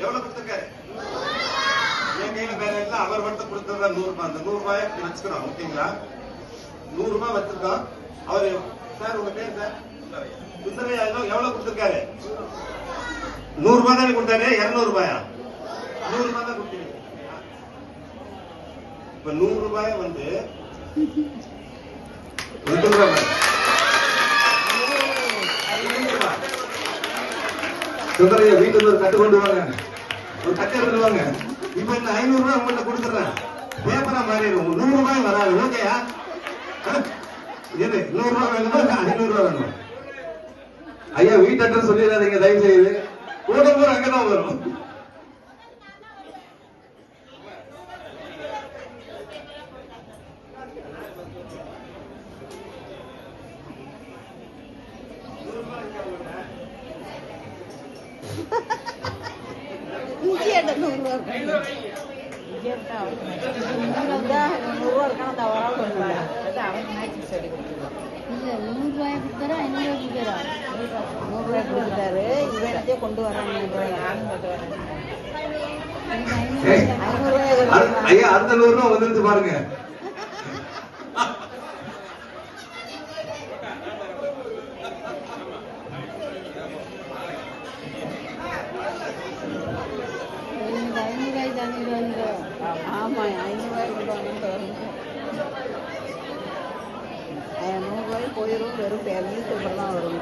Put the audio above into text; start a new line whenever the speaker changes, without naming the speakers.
எவ்வளவு கொடுத்துருக்காரு? என் கையில வேற இல்ல, அவர் மட்டும் கொடுத்ததா 100 ரூபாய். அந்த 100 ரூபாய் வச்சுக்கிறோம். ஓகேங்களா? 100 ரூபாய் வச்சிருக்கோம். அவரு சார் உங்க பேர் சார் சுந்தரையா எவ்வளவு கொடுத்திருக்காரு? 100 ரூபாய் தானே கொடுத்தாரு. 200 ரூபாயா? 100 ரூபாய் தான் கொடுத்தீங்க. இப்ப 100 ரூபாய் வந்து சுந்தரையா வீட்டுக்கு ஒரு கட்டு கொண்டு வாங்க, ஒரு கட்டை எடுத்துருவாங்க. இப்ப இந்த 500 ரூபாய் உங்கள்கிட்ட கொடுத்துறேன். பேப்பரா மாறிடும். 100 ரூபாய் வராது. ஓகேயா? 100 ரூபாய் வேணுமா? 500 ரூபாய் வேணும். ஐயா வீட்டு அட்ரஸ் சொல்லிடாதீங்க தயவு செய்து. கூட போற அங்கதான் வரும்.
கொண்டு வராங்க.
ஐயா அடுத்த 100 ரூபாய் வந்துருச்சு பாருங்க.
ஆமா 500 ரூபாய் கொண்டு வாங்க. 100 ரூபாய் போயிடும். வெறும் 200 தான் வரும்.